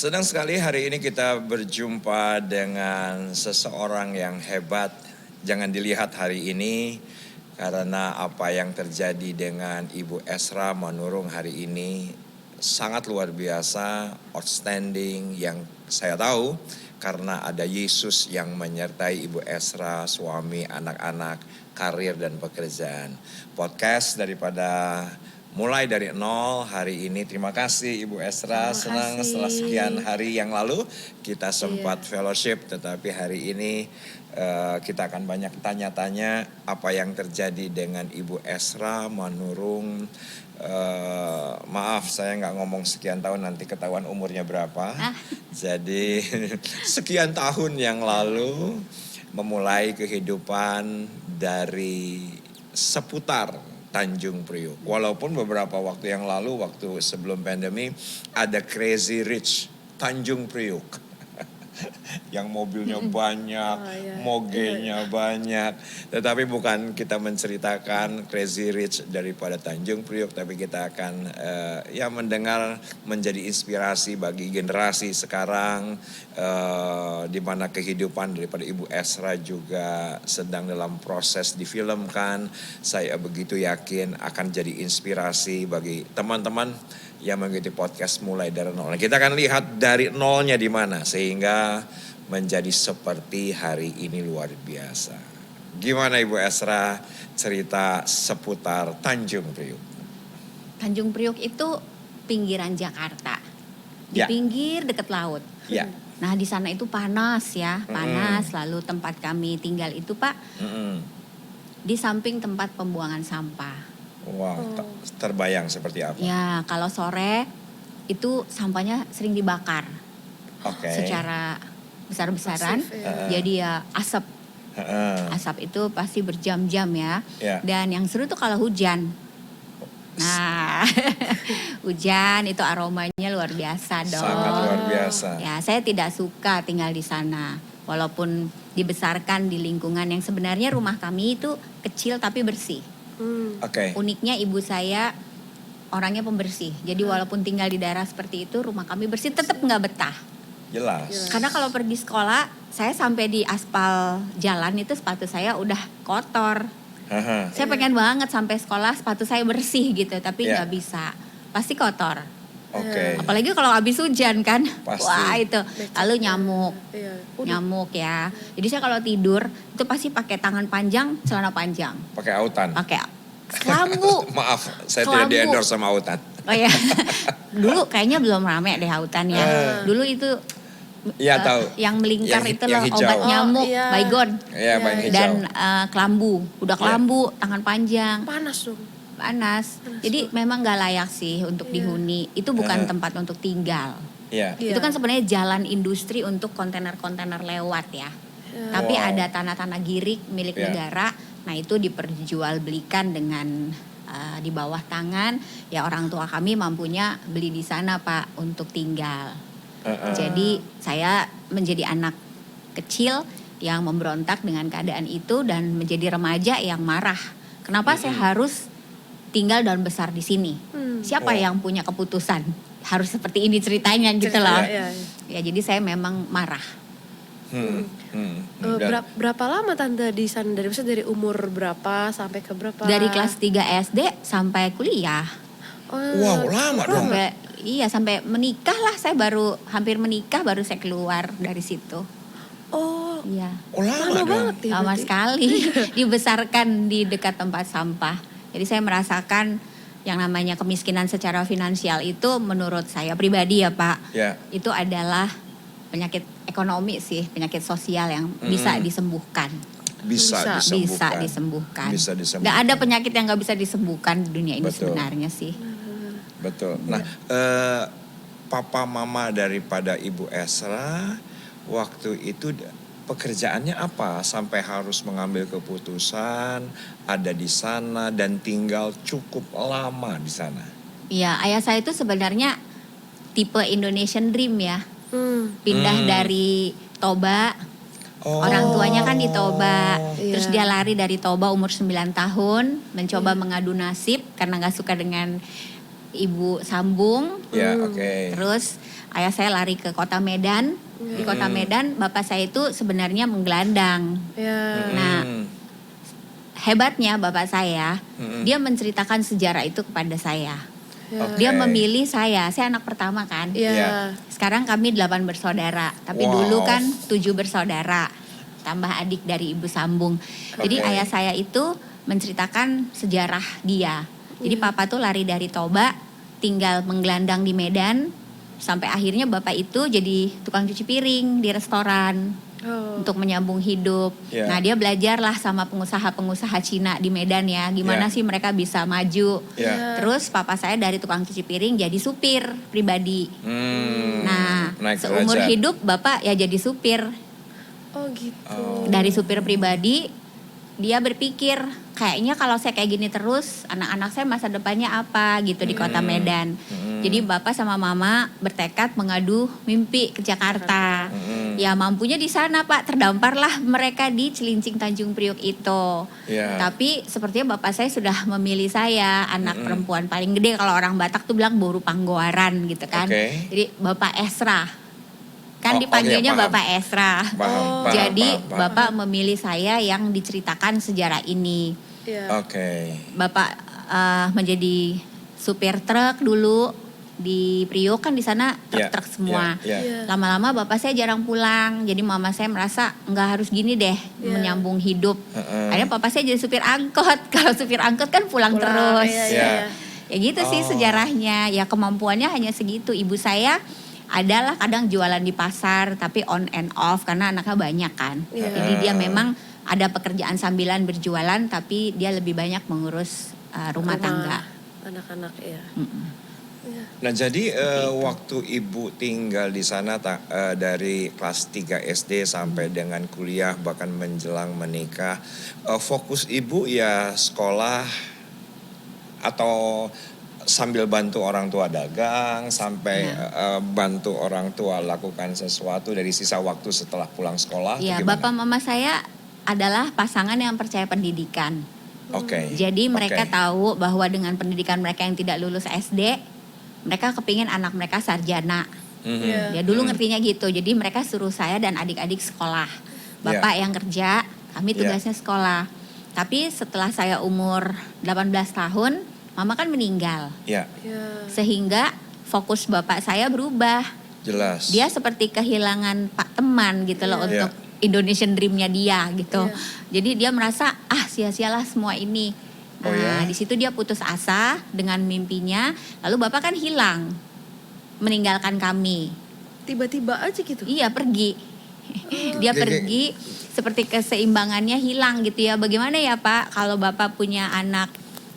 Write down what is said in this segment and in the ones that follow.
Senang sekali hari ini kita berjumpa dengan seseorang yang hebat. Jangan dilihat hari ini karena apa yang terjadi dengan Ibu Esra Manurung hari ini sangat luar biasa, outstanding, yang saya tahu karena ada Yesus yang menyertai Ibu Esra, suami, anak-anak, karir dan pekerjaan. Podcast daripada Mulai dari nol hari ini. Terima kasih Ibu Esra. Senang setelah sekian hari yang lalu kita sempat fellowship, tetapi hari ini kita akan banyak tanya-tanya apa yang terjadi dengan Ibu Esra Manurung. Maaf saya nggak ngomong sekian tahun, nanti ketahuan umurnya berapa. Jadi sekian tahun yang lalu memulai kehidupan dari seputar Tanjung Priok. Walaupun beberapa waktu yang lalu, waktu sebelum pandemi, ada Crazy Rich Tanjung Priok. Yang mobilnya banyak, mogenya banyak. Tetapi bukan kita menceritakan Crazy Rich daripada Tanjung Priok, tapi kita akan mendengar menjadi inspirasi bagi generasi sekarang, di mana kehidupan daripada Ibu Esra juga sedang dalam proses difilmkan. Saya begitu yakin akan jadi inspirasi bagi teman-teman yang mengikuti podcast Mulai dari Nol. Kita akan lihat dari nolnya di mana sehingga menjadi seperti hari ini, luar biasa. Gimana Ibu Esra cerita seputar Tanjung Priok? Tanjung Priok itu pinggiran Jakarta, di pinggir dekat laut. Ya. Nah di sana itu panas ya, panas. Lalu tempat kami tinggal itu Pak, di samping tempat pembuangan sampah. Wow, terbayang seperti apa? Ya, kalau sore itu sampahnya sering dibakar. Secara besar-besaran. Jadi ya asap. Asap itu pasti berjam-jam ya. Dan yang seru tuh kalau hujan. Nah, hujan itu aromanya luar biasa dong. Sangat luar biasa. Ya, saya tidak suka tinggal di sana. Walaupun dibesarkan di lingkungan yang sebenarnya rumah kami itu kecil tapi bersih. Uniknya ibu saya orangnya pembersih. Jadi walaupun tinggal di daerah seperti itu, rumah kami bersih, tetap nggak betah. Jelas. Karena kalau pergi sekolah, saya sampai di aspal jalan itu sepatu saya udah kotor. Saya pengen banget sampai sekolah sepatu saya bersih gitu, tapi nggak bisa. Pasti kotor. Apalagi kalau habis hujan kan. Pasti. Wah itu. Lalu nyamuk ya. Jadi saya kalau tidur itu pasti pakai tangan panjang, celana panjang. Pakai autan. Pakai kelambu. Maaf, saya tidak di-endorse sama autan. Oh ya. Dulu kayaknya belum rame deh autan ya. Dulu itu tahu. yang melingkar itu loh, hijau. obat nyamuk, baygon. Iya, baygon hijau. Dan kelambu, udah kelambu, tangan panjang. Panas dong. Panas. Jadi memang gak layak sih untuk dihuni. Itu bukan tempat untuk tinggal. Itu kan sebenarnya jalan industri untuk kontainer-kontainer lewat ya. Tapi ada tanah-tanah girik milik negara. Nah itu diperjualbelikan dengan di bawah tangan. Ya orang tua kami mampunya beli di sana Pak untuk tinggal. Jadi saya menjadi anak kecil yang memberontak dengan keadaan itu dan menjadi remaja yang marah. Kenapa saya harus tinggal dan besar di sini? Siapa yang punya keputusan harus seperti ini ceritanya gitu loh. Ya jadi saya memang marah. Berapa lama Tante di sana? Dari umur berapa sampai ke berapa? Dari kelas 3 SD sampai kuliah. Wow, lama dong. Sampai menikah lah, saya baru hampir menikah baru saya keluar dari situ. Iya. Lama banget ya. Lama sekali. Dibesarkan di dekat tempat sampah. Jadi saya merasakan yang namanya kemiskinan secara finansial itu menurut saya pribadi ya Pak. Itu adalah penyakit ekonomi sih, penyakit sosial yang bisa disembuhkan. Bisa disembuhkan. Gak ada penyakit yang gak bisa disembuhkan di dunia ini. Betul. Sebenarnya sih. Betul. Nah, papa mama daripada Ibu Esra waktu itu pekerjaannya apa sampai harus mengambil keputusan ada di sana dan tinggal cukup lama di sana? Iya, ayah saya itu sebenarnya tipe Indonesian Dream ya. Pindah dari Toba. Orang tuanya kan di Toba. Terus dia lari dari Toba umur 9 tahun, mencoba mengadu nasib karena gak suka dengan ibu sambung. Ya, oke. Terus ayah saya lari ke kota Medan. Di kota Medan bapak saya itu sebenarnya menggelandang. Nah, hebatnya bapak saya, dia menceritakan sejarah itu kepada saya. Dia memilih saya anak pertama kan. Sekarang kami 8 bersaudara, tapi dulu kan 7 bersaudara, tambah adik dari ibu sambung. Jadi ayah saya itu menceritakan sejarah dia. Jadi papa tuh lari dari Toba, tinggal menggelandang di Medan, sampai akhirnya bapak itu jadi tukang cuci piring di restoran. Untuk menyambung hidup. Nah, dia belajarlah sama pengusaha-pengusaha Cina di Medan ya, gimana sih mereka bisa maju. Terus papa saya dari tukang cuci piring jadi supir pribadi. Nah, seumur hidup bapak ya jadi supir. Oh gitu. Dari supir pribadi, dia berpikir kayaknya kalau saya kayak gini terus, anak-anak saya masa depannya apa gitu di kota Medan. Jadi bapak sama mama bertekad mengadu mimpi ke Jakarta. Ya mampunya di sana Pak, terdamparlah mereka di Cilincing Tanjung Priok itu. Tapi sepertinya bapak saya sudah memilih saya, anak perempuan paling gede, kalau orang Batak tuh bilang Boru Panggoaran gitu kan. Jadi Bapak Esra. Kan dipanggilnya Bapak Esra. Jadi Bapak memilih saya yang diceritakan sejarah ini. Bapak menjadi supir truk dulu di Priok, kan di sana truk-truk semua. Lama-lama bapak saya jarang pulang, jadi mama saya merasa nggak harus gini deh menyambung hidup. Akhirnya papa saya jadi supir angkot. Kalau supir angkot kan pulang terus. Ya gitu sih sejarahnya. Ya kemampuannya hanya segitu. Ibu saya adalah kadang jualan di pasar, tapi on and off karena anaknya banyak kan. Jadi dia memang ada pekerjaan sambilan berjualan, tapi dia lebih banyak mengurus rumah tangga. Anak-anak Nah jadi waktu ibu tinggal di sana dari kelas 3 SD sampai dengan kuliah bahkan menjelang menikah, fokus ibu ya sekolah atau sambil bantu orang tua dagang sampai bantu orang tua lakukan sesuatu dari sisa waktu setelah pulang sekolah? Iya, bapak mama saya adalah pasangan yang percaya pendidikan. Jadi mereka tahu bahwa dengan pendidikan mereka yang tidak lulus SD, mereka kepingin anak mereka sarjana. Ya dulu ngertinya gitu. Jadi mereka suruh saya dan adik-adik sekolah. Bapak yang kerja, kami tugasnya sekolah. Tapi setelah saya umur 18 tahun, mama kan meninggal. Sehingga fokus bapak saya berubah. Jelas. Dia seperti kehilangan pak teman gitu loh untuk Indonesian Dream-nya dia gitu. Jadi dia merasa sia-sialah semua ini. Nah, di situ dia putus asa dengan mimpinya. Lalu bapak kan hilang, meninggalkan kami. Tiba-tiba aja gitu? Iya, pergi. Dia pergi, seperti keseimbangannya hilang gitu ya. Bagaimana ya Pak, kalau bapak punya anak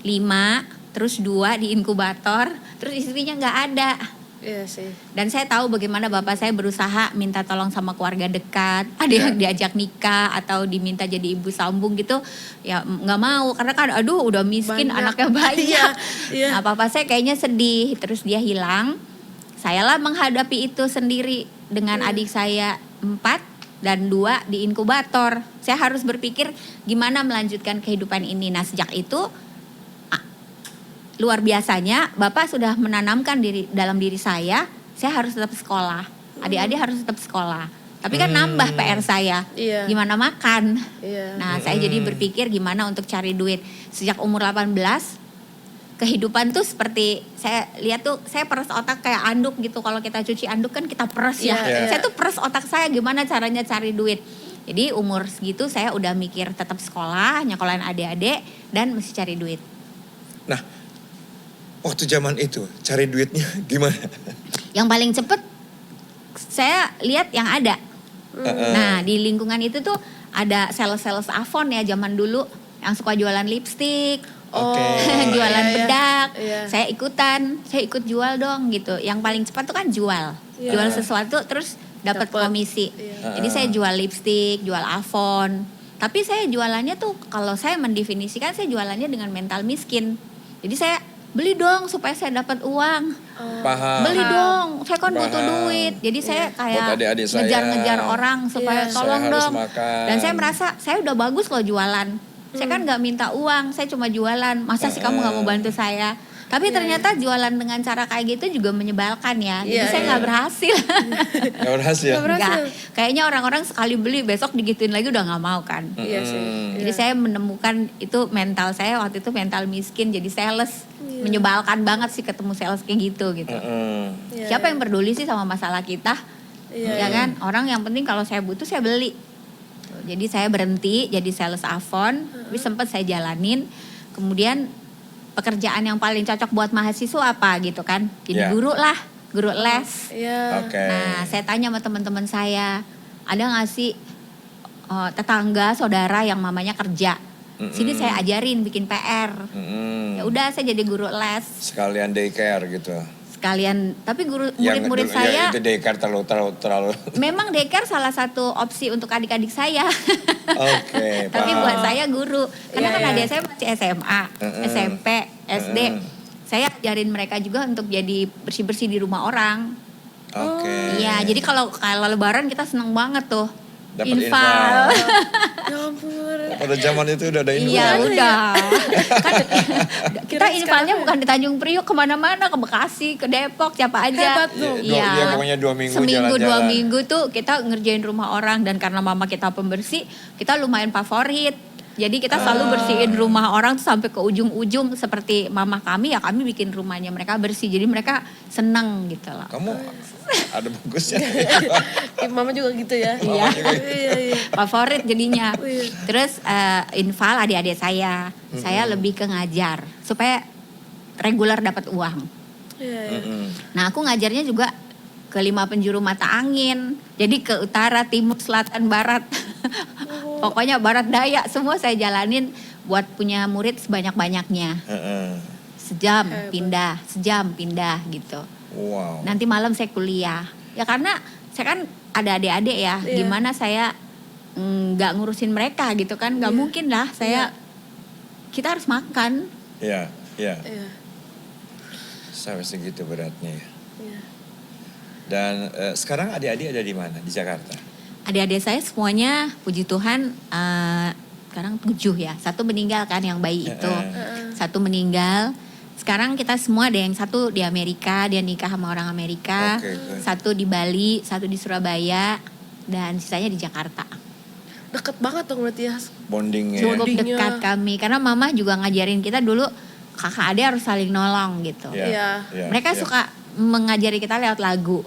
5, terus 2 di inkubator, terus istrinya nggak ada. Iya sih. Dan saya tahu bagaimana bapak saya berusaha minta tolong sama keluarga dekat, ada yang diajak nikah atau diminta jadi ibu sambung gitu, ya nggak mau karena kan aduh udah miskin anaknya banyak. Nah papa saya kayaknya sedih, terus dia hilang. Sayalah menghadapi itu sendiri dengan adik saya 4 dan 2 di inkubator. Saya harus berpikir gimana melanjutkan kehidupan ini. Nah sejak itu luar biasanya bapak sudah menanamkan dalam diri saya harus tetap sekolah, adik-adik harus tetap sekolah. Tapi kan nambah PR saya, gimana makan. Nah saya jadi berpikir gimana untuk cari duit. Sejak umur 18, kehidupan tuh seperti saya lihat tuh, saya peres otak kayak anduk gitu. Kalau kita cuci anduk kan kita peres ya. Saya tuh peres otak saya gimana caranya cari duit. Jadi umur segitu saya udah mikir tetap sekolah, nyekolahin adik-adik dan mesti cari duit. Nah, waktu zaman itu cari duitnya gimana? Yang paling cepet saya lihat yang ada. Nah di lingkungan itu tuh ada sales Avon ya zaman dulu yang suka jualan lipstik, jualan bedak. Saya ikut jual dong gitu. Yang paling cepat tuh kan jual sesuatu terus dapat komisi. Jadi saya jual lipstik, jual Avon. Tapi saya jualannya tuh kalau saya mendefinisikan saya jualannya dengan mental miskin. Jadi saya beli dong supaya saya dapat uang. Beli dong, saya kan butuh duit. Jadi saya kayak ngejar-ngejar orang supaya tolong dong. Dan saya merasa saya udah bagus loh jualan. Saya kan nggak minta uang, saya cuma jualan. Masa sih kamu nggak mau bantu saya? Tapi ternyata jualan dengan cara kayak gitu juga menyebalkan ya. Jadi saya nggak berhasil. Nggak berhasil? Nggak. Kayaknya orang-orang sekali beli besok digituin lagi udah nggak mau kan. Iya sih. Jadi saya menemukan itu mental saya waktu itu mental miskin jadi sales. Menyebalkan banget sih ketemu sales kayak gitu. Siapa yang peduli sih sama masalah kita? Ya kan? Orang yang penting kalau saya butuh saya beli. Jadi saya berhenti jadi sales Avon. Tapi sempat saya jalanin. Kemudian pekerjaan yang paling cocok buat mahasiswa apa gitu kan. Jadi guru lah, guru les. Nah saya tanya sama teman-teman saya, ada gak sih tetangga, saudara yang mamanya kerja? Sini saya ajarin bikin PR. Ya udah saya jadi guru les. Sekalian daycare gitu. Sekalian, tapi guru murid-murid saya. Itu daycare terlalu. Memang daycare salah satu opsi untuk adik-adik saya. Oke. Tapi buat saya guru, karena kan adik saya masih SMA, SMP, SD. Saya ajarin mereka juga untuk jadi bersih-bersih di rumah orang. Oke. Iya, jadi kalau Lebaran kita seneng banget tuh. Dapat infal. Ya ampun. Pada zaman itu udah ada infal. Iya udah. Kan kita infalnya bukan di Tanjung Priok, kemana-mana, ke Bekasi, ke Depok, siapa aja. Hebat tuh. Iya, pokoknya 2 minggu Seminggu jalan-jalan. 2 minggu tuh kita ngerjain rumah orang. Dan karena mama kita pembersih, kita lumayan favorit. Jadi kita selalu bersihin rumah orang tuh sampai ke ujung-ujung. Seperti mama kami ya kami bikin rumahnya mereka bersih. Jadi mereka seneng gitu loh. Kamu ada bagusnya. Mama juga gitu ya. Iya. Iya. Favorit jadinya. Terus infal adik-adik saya lebih ke ngajar supaya reguler dapat uang. Nah aku ngajarnya juga ke 5 penjuru mata angin. Jadi ke utara, timur, selatan, barat. Pokoknya barat daya semua saya jalanin buat punya murid sebanyak-banyaknya. Sejam pindah gitu. Wow. Nanti malam saya kuliah. Ya karena saya kan ada adik-adik ya. Gimana saya nggak ngurusin mereka gitu kan? Nggak mungkin lah saya. Kita harus makan. Iya. Sampai segitu beratnya ya. Dan sekarang adik-adik ada di mana? Di Jakarta? Adik-adik saya semuanya puji Tuhan sekarang 7 ya. 1 meninggal kan yang bayi itu. 1 meninggal. Sekarang kita semua ada yang 1 di Amerika, dia nikah sama orang Amerika. 1 di Bali, 1 di Surabaya, dan sisanya di Jakarta. Deket banget dong berarti ya. Bondingnya. Cukup dekat kami. Karena mama juga ngajarin kita dulu kakak adik harus saling nolong gitu. Mereka suka mengajari kita lewat lagu.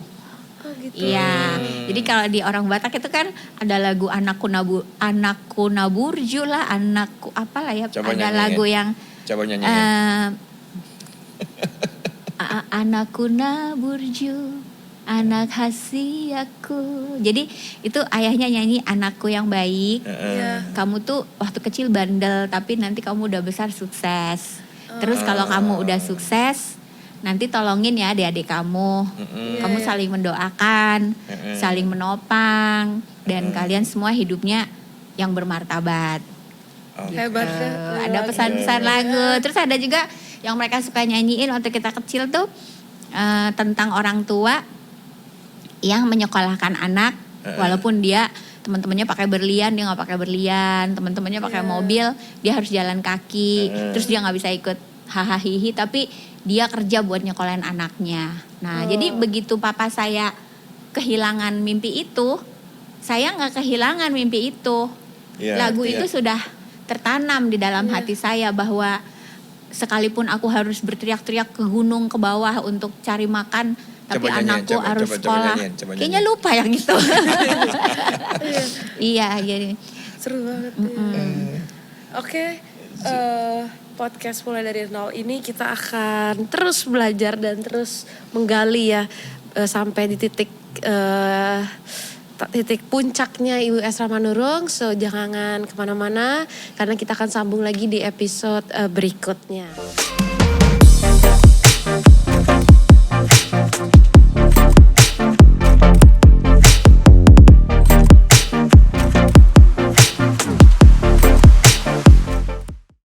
Gitu. Iya, jadi kalau di orang Batak itu kan ada lagu anakku naburju lah, anakku apalah ya, coba ada nyanyiin. lagu yang coba nyanyiin. Anakku naburju, anak hasiaku. Jadi itu ayahnya nyanyi anakku yang baik. Kamu tuh waktu kecil bandel, tapi nanti kamu udah besar sukses. Terus kalau kamu udah sukses, nanti tolongin ya adik-adik kamu. Kamu saling mendoakan, saling menopang, dan kalian semua hidupnya yang bermartabat. Hebat ya. Ada pesan-pesan lagu. Terus ada juga yang mereka suka nyanyiin waktu kita kecil tuh tentang orang tua yang menyekolahkan anak, walaupun dia teman-temannya pakai berlian, dia nggak pakai berlian. Teman-temannya pakai mobil, dia harus jalan kaki. Terus dia nggak bisa ikut hahaha, tapi dia kerja buat nyekolahin anaknya. Nah, jadi begitu papa saya kehilangan mimpi itu, saya nggak kehilangan mimpi itu. Lagu itu sudah tertanam di dalam hati saya bahwa sekalipun aku harus berteriak-teriak ke gunung ke bawah untuk cari makan, tapi anakku harus sekolah. Kayaknya lupa yang itu. Iya, jadi seru banget. Oke. Podcast mulai dari nol ini kita akan terus belajar dan terus menggali ya sampai di titik puncaknya Ibu Esra Manurung. So jangan kemana-mana karena kita akan sambung lagi di episode berikutnya.